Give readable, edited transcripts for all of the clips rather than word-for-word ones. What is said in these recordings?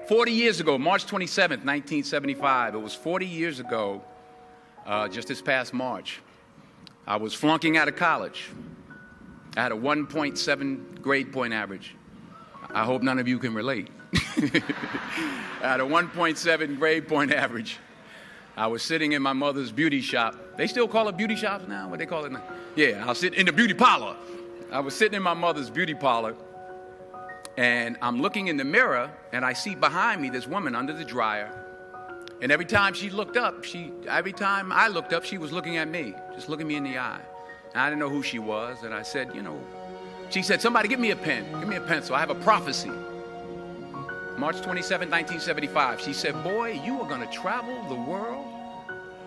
40 years ago, March 27th, 1975, it was 40 years ago, just this past March, I was flunking out of college. I had a 1.7 grade point average. I hope none of you can relate. I had a 1.7 grade point average. I was sitting in my mother's beauty shop. They still call it beauty shops now? What they call it now? Yeah, I was sitting in the beauty parlor. I was sitting in my mother's beauty parlor, and I'm looking in the mirror, and I see behind me this woman under the dryer. And every time she looked up, every time I looked up, she was looking at me, just looking me in the eye. And I didn't know who she was, and I said, she said, somebody give me a pen, give me a pencil. I have a prophecy. March 27, 1975, she said, boy, you are going to travel the world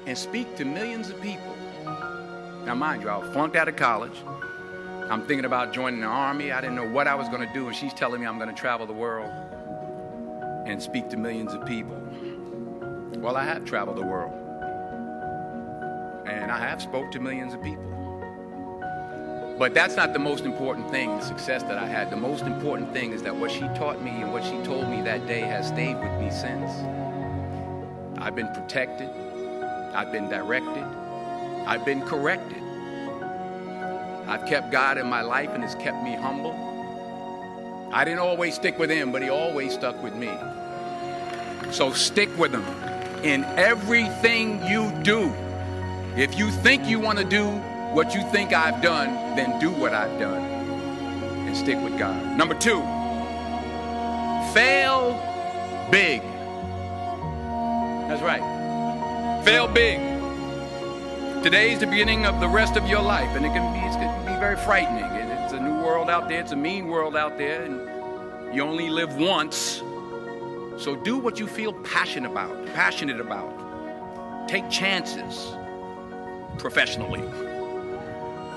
and speak to millions of people. Now, mind you, I was flunked out of college. I'm thinking about joining the army. I didn't know what I was going to do, and she's telling me I'm going to travel the world and speak to millions of people. Well, I have traveled the world, and I have spoke to millions of people. But that's not the most important thing, the success that I had. The most important thing is that what she taught me and what she told me that day has stayed with me since. I've been protected. I've been directed. I've been corrected. I've kept God in my life, and it's kept me humble. I didn't always stick with him, but he always stuck with me. So stick with him in everything you do. If you think you want to do what you think I've done, then do what I've done and stick with God. Number 2, fail big. That's right. Fail big. Today's the beginning of the rest of your life, and it can be very frightening. It's a new world out there. It's a mean world out there, and you only live once. So do what you feel passionate about. Take chances professionally.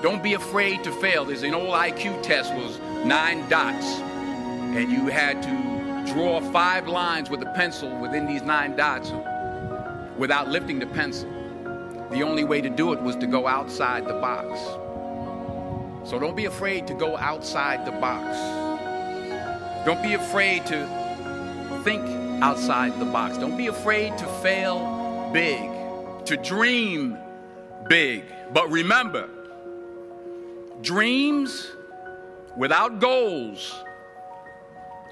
Don't be afraid to fail. There's an old IQ test, was 9 dots, and you had to draw 5 lines with a pencil within these 9 dots without lifting the pencil. The only way to do it was to go outside the box. So don't be afraid to go outside the box. Don't be afraid to think outside the box. Don't be afraid to fail big, to dream big. But remember, dreams without goals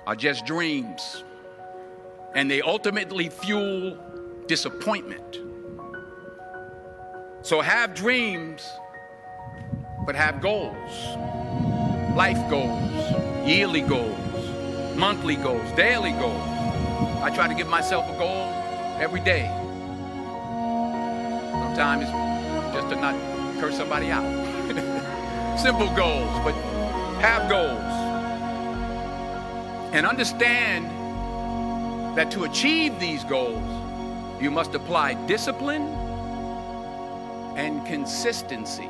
are just dreams, and they ultimately fuel disappointment. So have dreams, but have goals. Life goals, yearly goals, monthly goals, daily goals. I try to give myself a goal every day. Sometimes it's just to not curse somebody out. Simple goals, but have goals. And understand that to achieve these goals, you must apply discipline and consistency.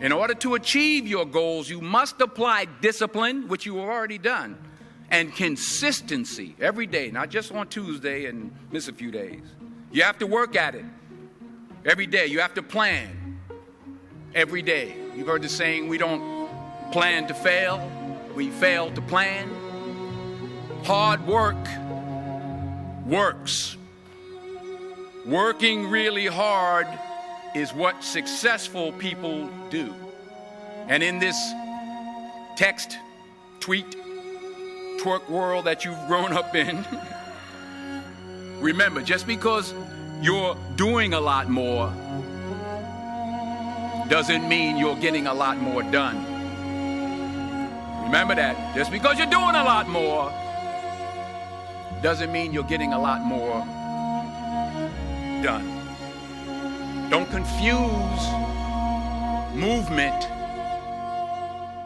In order to achieve your goals, you must apply discipline, which you have already done, and consistency every day, not just on Tuesday and miss a few days. You have to work at it every day. You have to plan every day. You've heard the saying, we don't plan to fail, we fail to plan. Hard work works. Working really hard is what successful people do. And in this text, tweet, twerk world that you've grown up in, remember, just because you're doing a lot more doesn't mean you're getting a lot more done. Remember that. Just because you're doing a lot more doesn't mean you're getting a lot more done. Don't confuse movement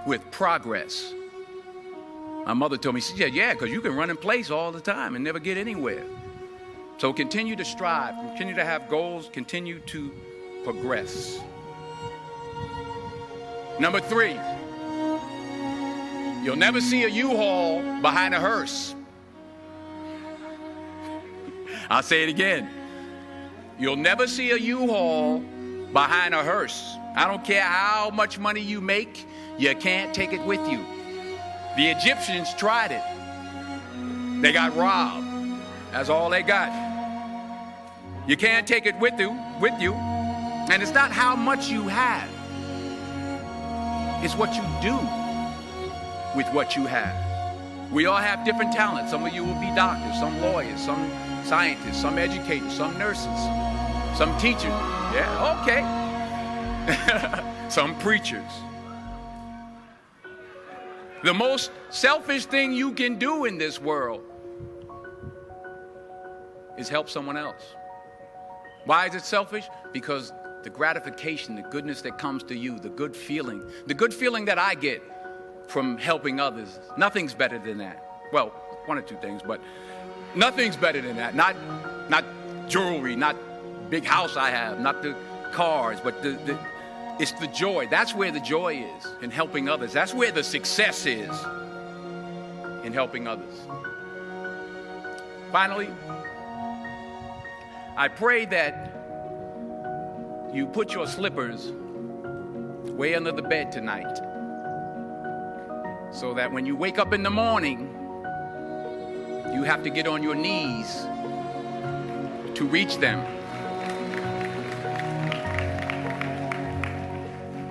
with progress. My mother told me, she said, yeah, because you can run in place all the time and never get anywhere. So continue to strive, continue to have goals, continue to progress. Number 3, you'll never see a U-Haul behind a hearse. I'll say it again. You'll never see a U-Haul behind a hearse. I don't care how much money you make, you can't take it with you. The Egyptians tried it. They got robbed. That's all they got. You can't take it with you. And it's not how much you have. It's what you do with what you have. We all have different talents. Some of you will be doctors, some lawyers, some scientists, some educators, some nurses, some teachers. Yeah, okay. Some preachers. The most selfish thing you can do in this world is help someone else. Why is it selfish? Because the gratification, the goodness that comes to you, the good feeling that I get from helping others, nothing's better than that. Well, one or two things, but nothing's better than that. Not jewelry, not big house I have, not the cars, but it's the joy. That's where the joy is, in helping others. That's where the success is, in helping others. Finally, I pray that you put your slippers way under the bed tonight, so that when you wake up in the morning, you have to get on your knees to reach them.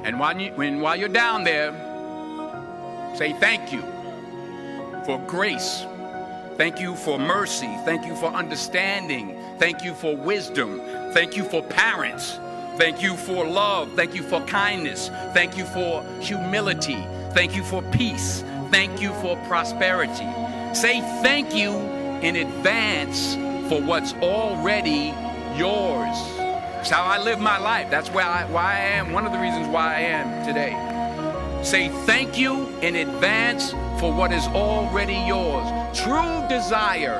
And while you're down there, say thank you for grace. Thank you for mercy. Thank you for understanding. Thank you for wisdom. Thank you for parents. Thank you for love. Thank you for kindness. Thank you for humility. Thank you for peace. Thank you for prosperity. Say thank you in advance for what's already yours. That's how I live my life. That's why I am. One of the reasons why I am today. Say thank you in advance for what is already yours. True desire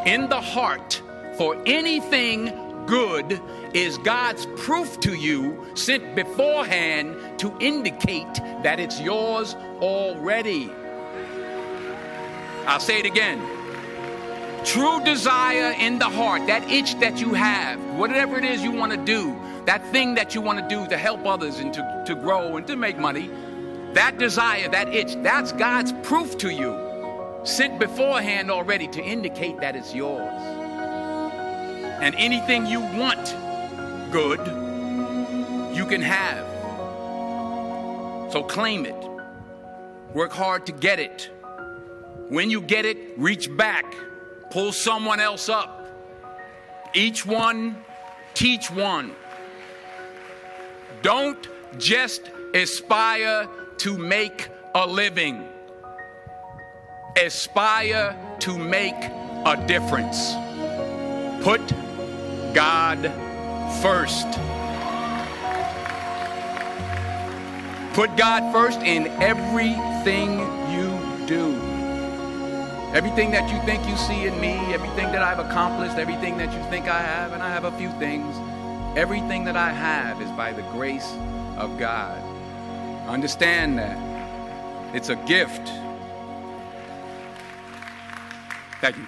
in the heart for anything good is God's proof to you, sent beforehand to indicate that it's yours already. I'll say it again. True desire in the heart, that itch that you have, whatever it is you want to do, that thing that you want to do to help others and to grow and to make money, that desire, that itch, that's God's proof to you, sent beforehand already to indicate that it's yours. And anything you want good, you can have. So claim it. Work hard to get it. When you get it, reach back. Pull someone else up. Each one, teach one. Don't just aspire to make a living. Aspire to make a difference. Put God first. Put God first in everything you do. Everything that you think you see in me, everything that I've accomplished, everything that you think I have, and I have a few things, everything that I have is by the grace of God. Understand that. It's a gift. Thank you.